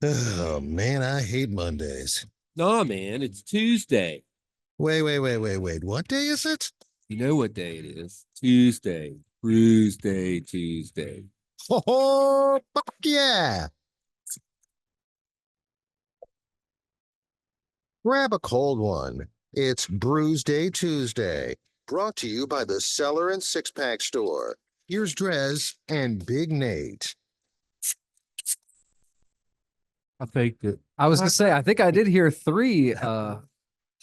Oh man, I hate Mondays. Nah, man, it's Tuesday. Wait. What day is it? You know what day it is? Tuesday. Brewsday Tuesday. Oh, fuck yeah. Grab a cold one. It's Brewsday Tuesday, brought to you by the Cellar and Six Pack Store. Here's Drez and Big Nate. I faked it. I was gonna say, I think I did hear three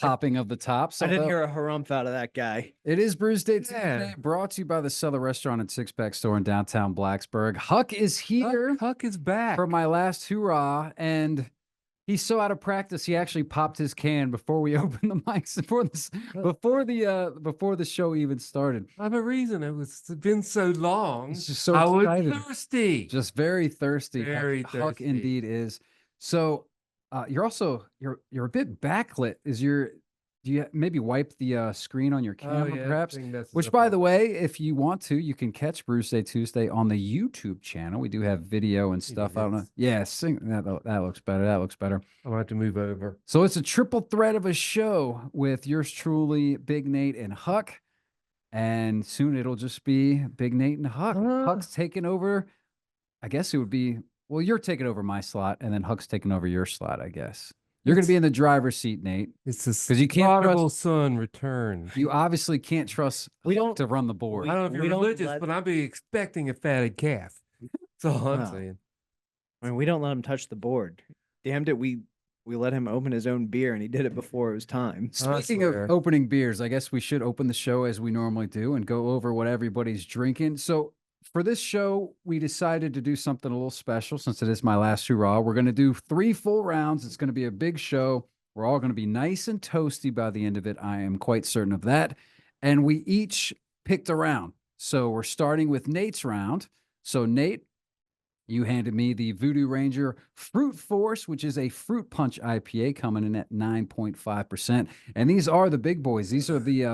popping of the tops. I didn't hear a harumph out of that guy. It is Brewsday Tuesday, brought to you by the Cellar Restaurant and Six Pack Store in downtown Blacksburg. Huck is here Huck is back. for my last hurrah, and he's so out of practice. He actually popped his can before we opened the mics before the show even started. I have a reason. It's been so long. He's just so I was excited. thirsty. Just very thirsty. Very Huck thirsty. indeed is. So you're also you're a bit backlit. Do you maybe wipe the screen on your camera perhaps? Which, by the way, if you want to, you can catch Brewsday Tuesday on the YouTube channel. We do have video and stuff. I don't know. Yeah, that looks better. That looks better. I'm about to move over. So it's a triple threat of a show with yours truly, Big Nate and Huck. And soon it'll just be Big Nate and Huck. Huck's taking over. I guess it would be, well, you're taking over my slot, and then Huck's taking over your slot, I guess. You're going to be in the driver's seat, Nate. It's a because you can't prodigal son return. You obviously can't trust Huck to run the board. I don't know if you're religious, but I'll be expecting a fatted calf. That's all I'm saying. I mean, we don't let him touch the board. Damned it, we let him open his own beer, and he did it before it was time. Speaking of opening beers, I guess we should open the show as we normally do and go over what everybody's drinking. So for this show, we decided to do something a little special since it is my last hurrah. We're going to do 3 full rounds. It's going to be a big show. We're all going to be nice and toasty by the end of it. I am quite certain of that. And we each picked a round. So we're starting with Nate's round. So Nate, you handed me the Voodoo Ranger Fruit Force, which is a fruit punch IPA coming in at 9.5%. And these are the big boys. These are the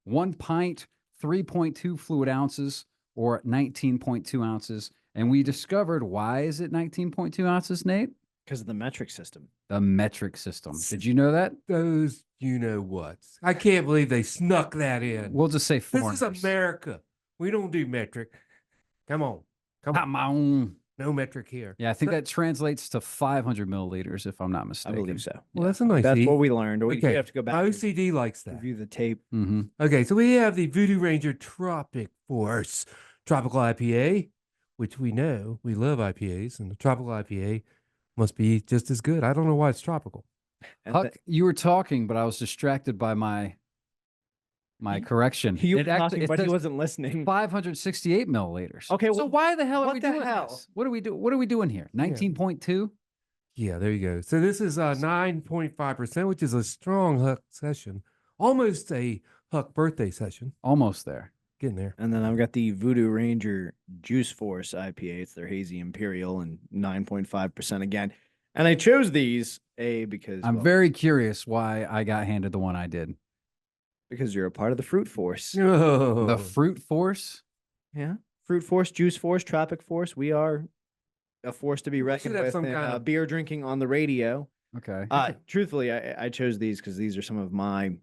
1 pint, 3.2 fluid ounces, or 19.2 ounces. And we discovered, why is it 19.2 ounces, Nate? Because of the metric system. The metric system. Did you know that? Those you know what? I can't believe they snuck that in. We'll just say foreigners. This is America. We don't do metric. Come on. Come on. No metric here. Yeah, I think that translates to 500 milliliters, if I'm not mistaken. I believe so. Well, that's a nice. That's what we learned. We Okay. have to go back. OCD likes that. Review the tape. Mm-hmm. Okay, so we have the Voodoo Ranger Tropic Force Tropical IPA, which we know we love IPAs, and the tropical IPA must be just as good. I don't know why it's tropical. Huck, you were talking, but I was distracted by my correction. He was It talking, but he says wasn't listening. 568 milliliters. Okay, so well, why the hell are what we the doing hell? this? What are we doing here? 19.2? Yeah, there you go. So this is 9.5%, which is a strong Huck session. Almost a Huck birthday session. Almost there. Getting there. And then I've got the Voodoo Ranger Juice Force IPA. It's their Hazy Imperial and 9.5% again. And I chose these, because I'm very curious why I got handed the one I did. because you're a part of the Fruit Force. Oh. The Fruit Force? Yeah. Fruit Force, Juice Force, Tropic Force. We are a force to be should reckoned have with some in kind of- beer drinking on the radio. Okay. Truthfully, I chose these because these are some of my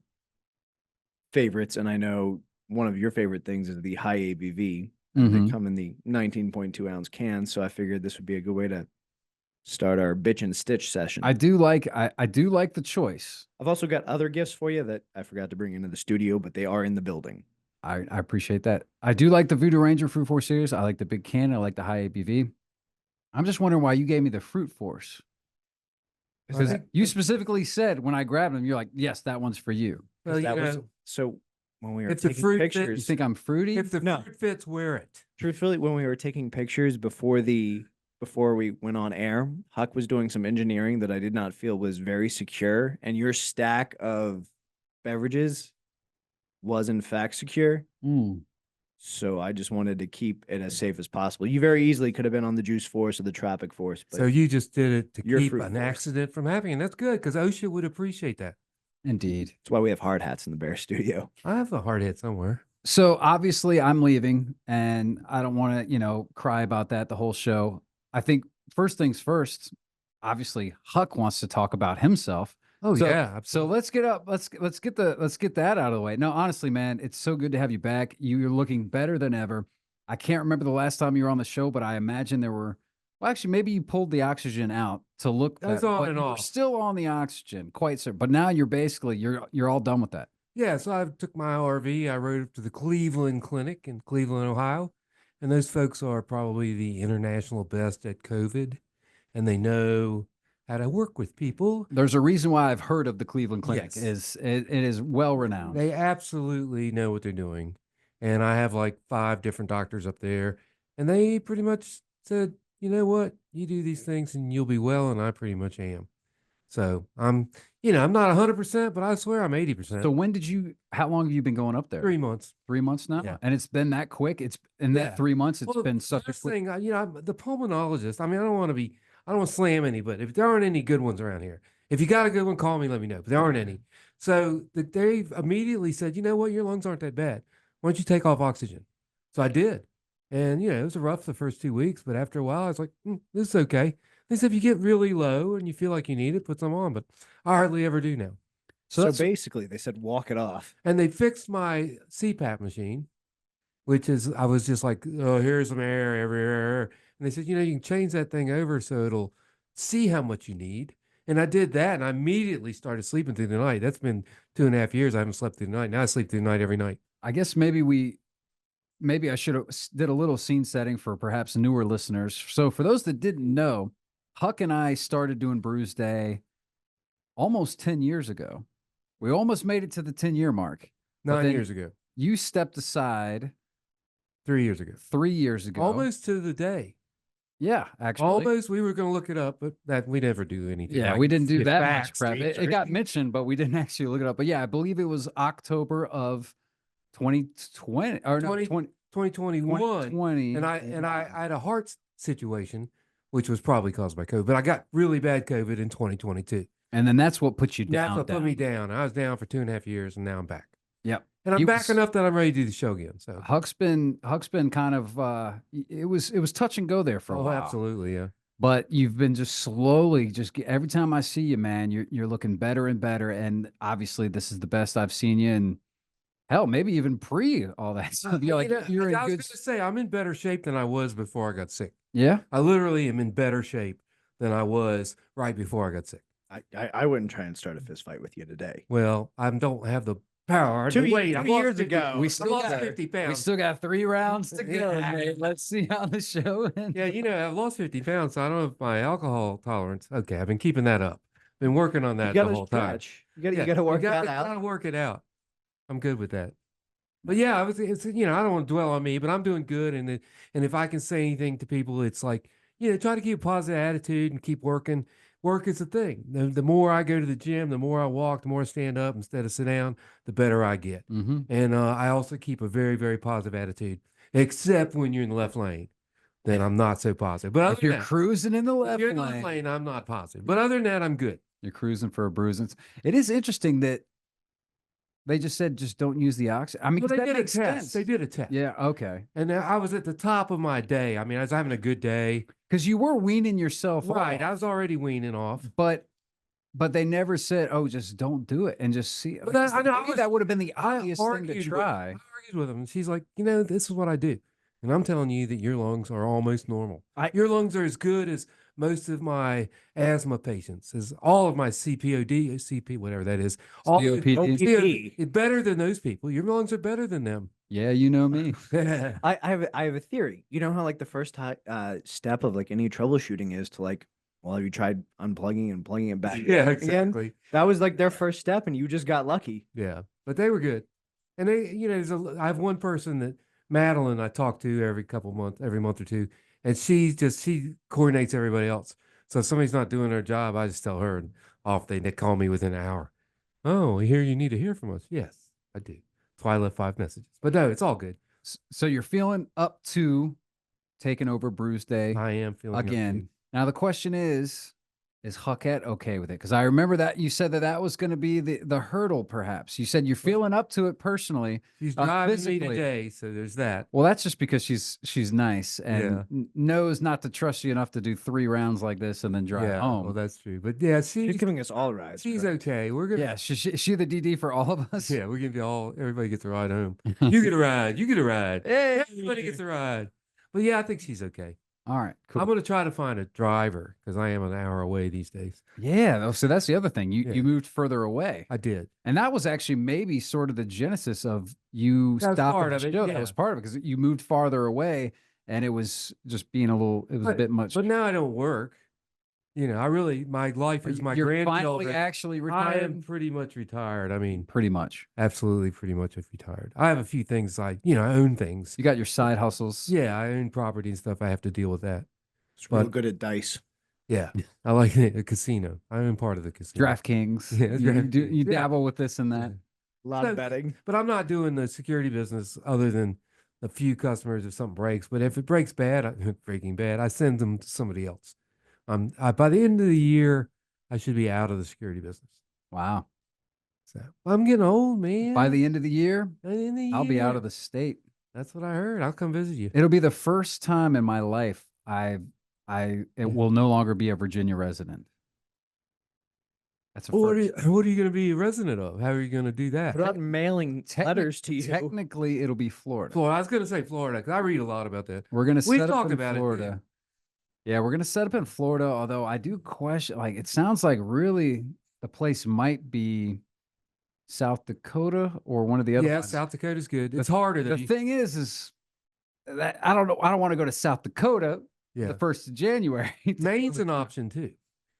favorites, and I know one of your favorite things is the high ABV. Mhm. They come in the 19.2 ounce cans, so I figured this would be a good way to start our bitch and stitch session. I do like the choice. I've also got other gifts for you that I forgot to bring into the studio, but they are in the building. I appreciate that. I do like the Voodoo Ranger Fruit Force series. I like the big can. I like the high ABV. I'm just wondering why you gave me the Fruit Force. Because you specifically said when I grabbed them, you're like, yes, that one's for you. Well, you That was know, so when we were if the taking fruit fits- You pictures. think I'm fruity? if the No. fruit fits, wear it. Truthfully, when we were taking pictures before we went on air, Huck was doing some engineering that I did not feel was very secure, and your stack of beverages was in fact secure. Mm. So I just wanted to keep it as safe as possible. You very easily could have been on the Juice Force or the Tropic Force, but So you just did it to Your keep Fruit an Force. accident from happening. And that's good because OSHA would appreciate that. Indeed. that's why we have hard hats in the Bear Studio. I have a hard hit somewhere. So obviously I'm leaving and I don't want to, cry about that the whole show. I think first things first, obviously Huck wants to talk about himself. Oh So- yeah, So absolutely. let's get up. Let's get that out of the way. No, honestly, man, it's so good to have you back. You're looking better than ever. I can't remember the last time you were on the show, but I imagine there were. Well, actually, maybe you pulled the oxygen out to look. That was that, on but and you were off. still on the oxygen, quite so. But now you're basically you're all done with that. Yeah, so I took my RV. I rode up to the Cleveland Clinic in Cleveland, Ohio, and those folks are probably the international best at COVID, and they know how to work with people. There's a reason why I've heard of the Cleveland Clinic. Yes. It is well renowned. They absolutely know what they're doing. And I have like 5 different doctors up there, and they pretty much said, you know what, you do these things and you'll be well. And I pretty much am. So I'm not 100%, but I swear I'm 80%. So when did you? How long have you been going up there? 3 months. 3 months now, Yeah. and it's been that quick. It's in that Yeah. 3 months. It's Well, been the such a first quick. thing, I'm the pulmonologist. I mean, I don't want to slam anybody. If there aren't any good ones around here, if you got a good one, call me, let me know. But there aren't any. So they immediately said, you know what, your lungs aren't that bad. Why don't you take off oxygen? So I did. And, it was rough the first 2 weeks, but after a while, I was like, this is okay. They said, if you get really low and you feel like you need it, put some on. But I hardly ever do now. So that's- basically, they said walk it off. And they fixed my CPAP machine, which is, I was just like, oh, here's some air everywhere. And they said, you can change that thing over so it'll see how much you need. And I did that, and I immediately started sleeping through the night. That's been 2.5 years. I haven't slept through the night. Now I sleep through the night every night. I guess maybe I should have did a little scene setting for perhaps newer listeners. So for those that didn't know, Huck and I started doing Brewsday almost 10 years ago. We almost made it to the 10-year mark. But 9 then years ago, You stepped aside 3 years ago, 3 years ago. almost to the day. Yeah, actually. Almost, we were going to look it up, but that we never do anything. Yeah, like we didn't do get that facts, much prep. It got mentioned, but we didn't actually look it up. But yeah, I believe it was October of 2020 or no, 20 2021. 2020. And I had a heart situation, which was probably caused by COVID, but I got really bad COVID in 2022. And then that's what put you That's down. what put me down. I was down for 2.5 years, and now I'm back. Yep. And I'm He back was- enough that I'm ready to do the show again. So, Huck's been kind of it was touch and go there for a oh, while. absolutely, yeah. But you've been just slowly every time I see you, man, you're looking better and better. And obviously this is the best I've seen you in hell, maybe even pre all that stuff. You're like you're in I was good going to say I'm in better shape than I was before I got sick. Yeah. I literally am in better shape than I was right before I got sick. I wouldn't try and start a fist fight with you today. Well, I don't have the power. Two to wait, years I lost 50 ago. We I still lost got 50 We pounds. still got 3 rounds to go. Yeah. Nate. Let's see how the show ends. Yeah, I've lost 50 pounds, so I don't have my alcohol tolerance. Okay, I've been keeping that up. Been working on that the whole time. You gotta work that out. Gotta work it out. I'm good with that. But yeah, it's I don't want to dwell on me, but I'm doing good. And if I can say anything to people, it's like, try to keep a positive attitude and keep working. Work is the thing. The more I go to the gym, the more I walk, the more I stand up instead of sit down, the better I get. Mm-hmm. And I also keep a very, very positive attitude, except when you're in the left lane. Then I'm not so positive. But other If you're than that, cruising in the if left you're in the lane, left lane, I'm not positive. But other than that, I'm good. you're cruising for a bruise. It is interesting that they just said just don't use the oxygen. I mean, Well, 'cause they that did a makes test. sense. They did a test. Yeah. Okay. And I was at the top of my day. I mean, I was having a good day. Because you were weaning yourself Right. off, I was already weaning off. but they never said, "Oh, just don't do it," and just see. But that- I know, I Maybe was- that would have been the I obvious thing to argued with- try. I argued with him. And she's like, this is what I do. And I'm telling you that your lungs are almost normal. Your lungs are as good as most of my asthma patients, as all of my CPOD, CP, whatever that is. All COPD. It's better than those people. Your lungs are better than them. Yeah, you know me. I have a theory. You know how like the first step of like any troubleshooting is to like, well, have you tried unplugging and plugging it back? Yeah, again? exactly. That was like their first step, and you just got lucky. Yeah, but they were good. And they, I have one person that Madeline I talk to every month or two, and she coordinates everybody else. So if somebody's not doing their job, I just tell her, and off they call me within an hour. Oh, we hear you need to hear from us. Yes, I do. That's why I left 5 messages. But no, it's all good. So you're feeling up to taking over Brewsday I am feeling up again. to- Now the question is, Is Huckette okay with it? Because I remember that you said that was going to be the hurdle, perhaps. You said you're feeling up to it personally. She's uh, driving me physically. today, so there's that. Well, that's just because she's nice and Yeah. knows not to trust you enough to do 3 rounds like this and then drive Yeah, home. well, that's true. But yeah, She's giving us all rides. she's correct? okay. We're gonna Yeah, she the DD for all of us. yeah, we're gonna be all everybody gets a ride home. You get a ride. You get a ride. Hey, Everybody gets a ride. But yeah, I think she's okay. all right, cool. I'm gonna try to find a driver because I am an hour away these days. Yeah, so that's the other thing. You Yeah. moved further away. I did. And that was actually maybe sort of the genesis of you That was stopping part the of it, show. yeah. That was part of it because you moved farther away and it was just being it was a bit much. But now I don't work. You know, my life is my You're finally grandchildren. actually I retired. am pretty much retired. I mean, Pretty much. absolutely pretty much retired. I have a few things I own things. You got your side hustles. Yeah, I own property and stuff. I have to deal with that. It's real but- good at dice. Yeah, I like it. A casino. I own part of the casino. DraftKings. Yeah, You yeah. dabble with this and that. A lot So- of betting. But I'm not doing the security business other than a few customers if something breaks. But if it breaks breaking bad, I send them to somebody else. By the end of the year, I should be out of the security business. Wow. So I'm getting old, man. By the end of the year, By the end of the I'll be out year. of the state. That's what I heard. I'll come visit you. It'll be the first time in my life it will no longer be a Virginia resident. That's a What first. what are you going to be a resident of? How are you going to do that? What about mailing letters to you? Technically, it'll be Florida. Florida. I was going to say Florida because I read a lot about that. We're gonna We've set up talked in about it, yeah. Florida. Yeah, we're gonna set up in Florida. Although I do question, like, it sounds like really the place might be South Dakota or one of the other. Yeah, ones. South Dakota's good. It's harder The to thing is that I don't know. I don't want to go to South Dakota yeah. the 1st of January. Maine's an option too.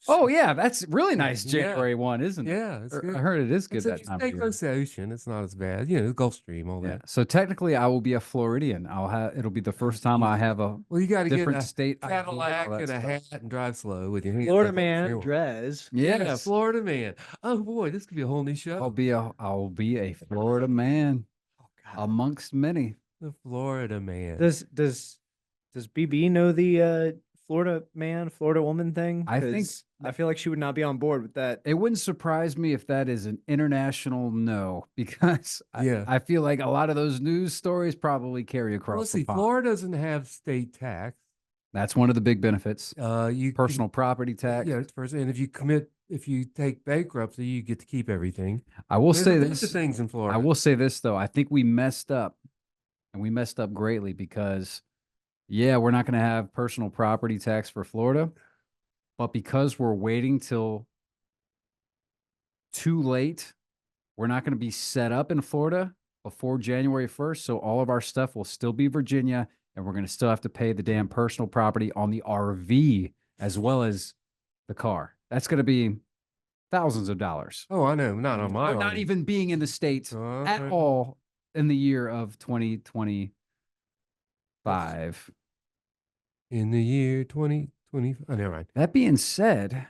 Oh yeah, that's really nice. Yeah. January 1, isn't it? Yeah, it's good. I heard it is good Except that you time stay of year. close to the ocean. It's not as bad. You know, the Gulf Stream, all Yeah. that. So technically, I will be a Floridian. It'll be the first time I have a Well, you got to get different a state ID, all Cadillac that and a stuff. hat and drive slow with your hands. Florida up. man, Yeah, DREZ. Yeah, Florida man. Oh boy, this could be a whole new show. I'll be a Florida man Oh, God. amongst many. The Florida man. Does BB know the Florida man, Florida woman thing? I think 'Cause I feel like she would not be on board with that. It wouldn't surprise me if that is an international no, because Yeah. I feel like a lot of those news stories probably carry across Let's the see. pond. Florida doesn't have state tax. That's one of the big benefits. You Personal property tax. Yeah, it's personal. And if you take bankruptcy, you get to keep everything. I will There's say a bunch of this. things in Florida. I will say this though. I think we messed up, and we messed up greatly because, yeah, we're not going to have personal property tax for Florida, but because we're waiting till too late, we're not going to be set up in Florida before January 1st. So all of our stuff will still be Virginia, and we're going to still have to pay the damn personal property on the RV as well as the car. That's going to be thousands of dollars. Oh, I know. Not on my. Or not RV. even being in the States Uh, at all in the year of 2025. In the year 2020. Oh, never mind. That being said,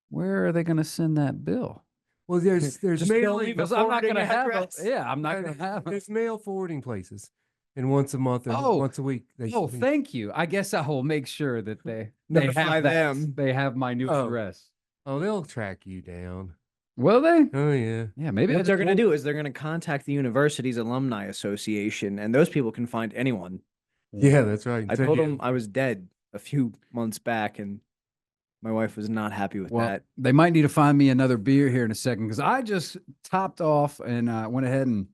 where are they going to send that bill? Well, there's Just mail. don't leave Because a I'm not forwarding going to have address. I'm not going to have There's mail forwarding places, and once a month or Oh. once a week. Oh, thank you. I guess I will make sure that they Notify have that. them. They have my new Oh. address. Oh, they'll track you down. Will they? Oh yeah. Yeah, maybe What they're going to do is they're going to contact the university's alumni association, and those people can find anyone. Yeah, that's right. I So, told yeah. them I was dead a few months back, and my wife was not happy with Well, that. they might need to find me another beer here in a second because I just topped off and went ahead and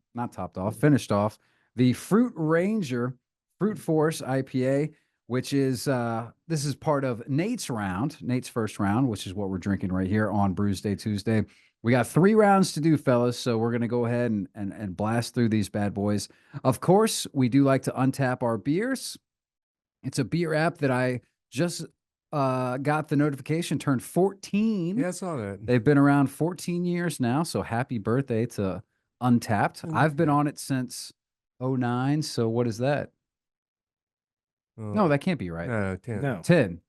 finished off the Fruit Ranger Fruit Force IPA, which is this is part of Nate's first round, which is what we're drinking right here on Brewsday Tuesday. We got 3 rounds to do, fellas, so we're gonna go ahead and blast through these bad boys. Of course, we do like to untap our beers. It's a beer app that I just got the notification turned 14. Yeah, I saw that. They've been around 14 years now, so happy birthday to Untapped. Oh, I've been on it since 09, so what is that? Oh, No, that can't be right. no, 10. No. 10.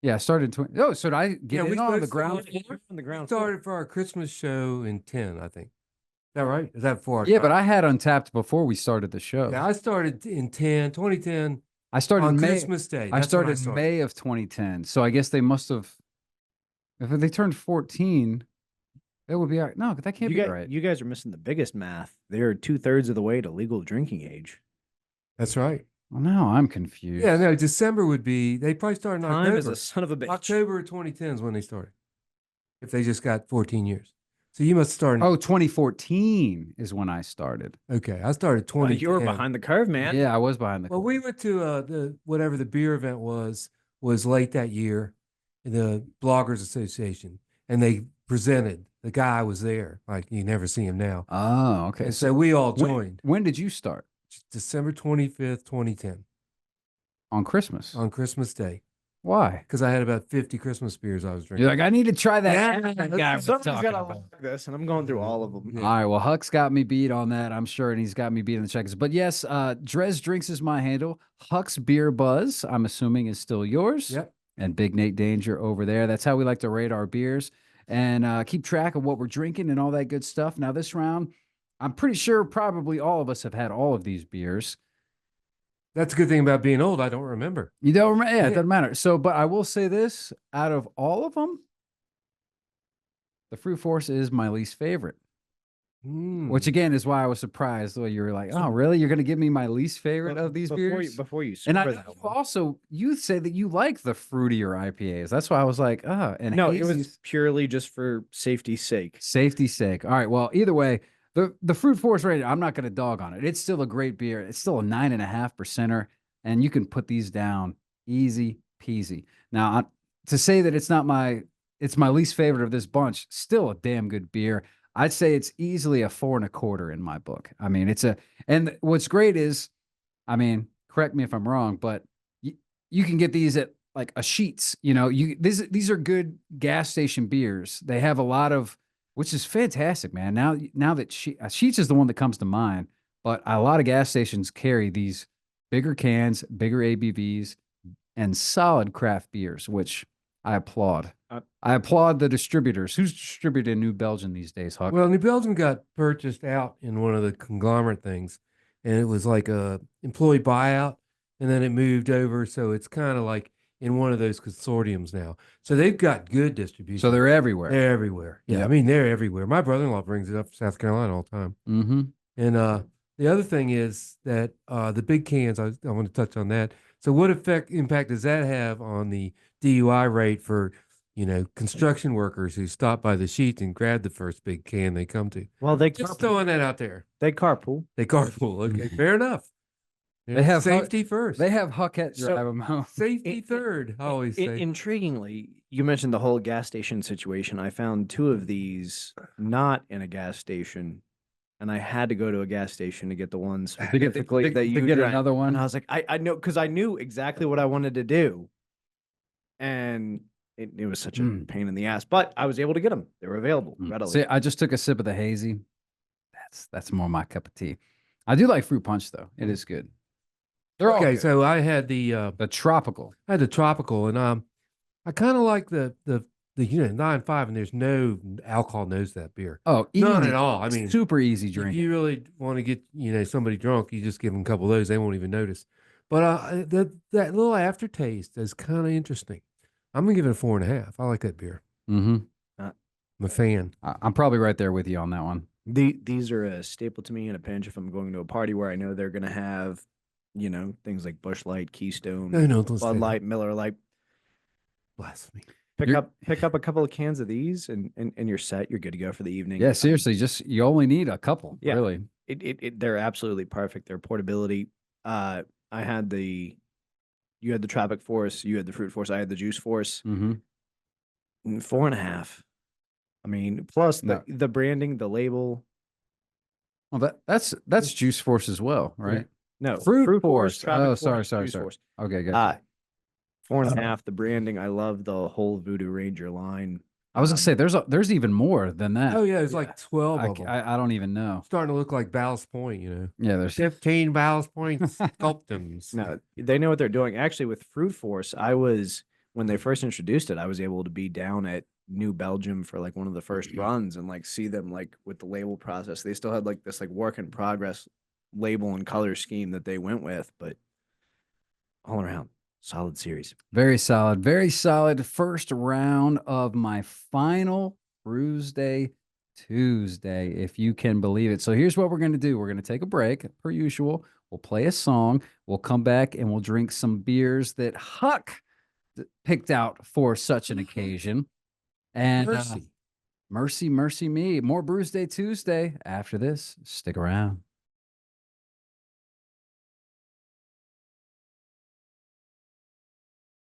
Yeah, I started 20. Oh, so did I get we in on the started- ground? On the ground. Started for our Christmas show in 10, I think. Is that right? Is that for? Yeah, but I had Untapped before we started the show. Yeah, I started in 2010 I started on May. Christmas Day. I That's when started May of 2010, so I guess they must have If they turned 14, that would be all right. No, that can't be right. You guys are missing the biggest math. They're 2/3 of the way to legal drinking age. That's right. Well, now I'm confused. Yeah, no, December would be, they probably started in Time is October. a son of a bitch. October of 2010 is when they started. If they just got 14 years. So you must start. Oh, 2014 is when I started. Okay. I started 20. You were behind the curve, man. Yeah, I was behind the Well, curve. we went to whatever the beer event was late that year, the Bloggers Association, and they presented. The guy was there, like you never see him now. Oh, okay. And so we all when- joined. When did you start? December 25th, 2010, On Christmas. on Christmas Day, Why? because I had about 50 Christmas beers I was drinking. You're like, I need to try that. Yeah, that guy was Somebody's talking gotta about. like this, and I'm going through all of them. Yeah. All right. Well, Huck's got me beat on that, I'm sure, and he's got me beat in the checkers. But yes, DREZ Drinks is my handle. Huck's Beer Buzz, I'm assuming, is still yours. Yep. And Big Nate Danger over there. That's how we like to rate our beers and keep track of what we're drinking and all that good stuff. Now, this round, I'm pretty sure probably all of us have had all of these beers. That's a good thing about being old. I don't remember. You don't remember? Yeah, Yeah. it doesn't matter. So, but I will say this, out of all of them, the Fruit Force is my least favorite, Mm. which again is why I was surprised the way you were like, oh, really? You're going to give me my least favorite of these beers? Before you And I score know that you one. also, you say that you like the fruitier IPAs. That's why I was like, and No, it hazy's- was purely just for safety's sake. safety's sake. All right. Well, either way, the Fruit Force rating, I'm not going to dog on it. It's still a great beer. It's still a 9.5%, and you can put these down easy peasy. Now, to say that it's my least favorite of this bunch, still a damn good beer. I'd say it's easily a 4.25 in my book. I mean, and what's great is, I mean, correct me if I'm wrong, but you can get these at like a Sheetz. You know, these are good gas station beers. They have a lot of, which is fantastic, man. Now that Sheetz is the one that comes to mind, but a lot of gas stations carry these bigger cans, bigger ABVs, and solid craft beers, which I applaud. I applaud the distributors. Who's distributing New Belgium these days, Huck? Well, New Belgium got purchased out in one of the conglomerate things, and it was like a employee buyout, and then it moved over, so it's kind of like in one of those consortiums now. So they've got good distribution. So they're everywhere. They're everywhere. Yeah, I Yep. mean they're everywhere. My brother-in-law brings it up from South Carolina all the time. Mm-hmm. And the other thing is that the big cans, I want to touch on that. So what impact does that have on the DUI rate for, construction workers who stop by the Sheetz and grab the first big can they come to? Well, they Just throwing that out there. they carpool. They carpool. Okay, fair enough. They have safety first. They have Huckette So- drive them home. safety third. I always say. Intriguingly, you mentioned the whole gas station situation. I found 2 of these not in a gas station, and I had to go to a gas station to get the ones specifically that you get drank. another one. And I was like, I know, because I knew exactly what I wanted to do, and it was such a Mm. pain in the ass. But I was able to get them; they were available readily. See, I just took a sip of the hazy. That's more my cup of tea. I do like fruit punch though. It is good. They're all okay, good. so I had the Tropical. tropical, and I kind of like the 9.5, and there's no alcohol knows that beer. Oh, None easy. at all. I mean, super easy if drink. you really want to get somebody drunk, you just give them a couple of those; they won't even notice. But that little aftertaste is kind of interesting. I'm gonna give it a 4.5. I like that beer. Mm-hmm. I'm a fan. I'm probably right there with you on that one. These are a staple to me in a pinch if I'm going to a party where I know they're going to have, things like Busch Light, Keystone, No, don't say Bud that. Light, Miller Light. Blasphemy. Pick You're- up a couple of cans of these, and you're set. You're good to go for the evening. Yeah, seriously, just you only need a couple. Yeah. Really. They're absolutely perfect. Their portability. You had the Tropic Force, you had the Fruit Force, I had the Juice Force. Mm-hmm. 4.5. I mean, plus No. the branding, the label. Well, that's Juice Force as well, right? No, Fruit Force. Tropic Oh, Force, sorry. Juice Force. Okay, good. 4.5. The branding. I love the whole Voodoo Ranger line. I was gonna say there's even more than that. Oh yeah, it's like 12 I, of them. I don't even know. Starting to look like Ballast Point. Yeah, there's 15 Ballast Point sculptums. No, they know what they're doing. Actually, with Fruit Force, when they first introduced it, I was able to be down at New Belgium for like one of the first runs and like see them like with the label process. They still had like this like work in progress label and color scheme that they went with, but all around Solid series. Very solid. Very solid first round of my final Brewsday Tuesday, if you can believe it. So here's what we're going to do. We're going to take a break, per usual. We'll play a song. We'll come back and we'll drink some beers that Huck picked out for such an occasion. And Mercy. mercy me. More Brewsday Tuesday after this. Stick around.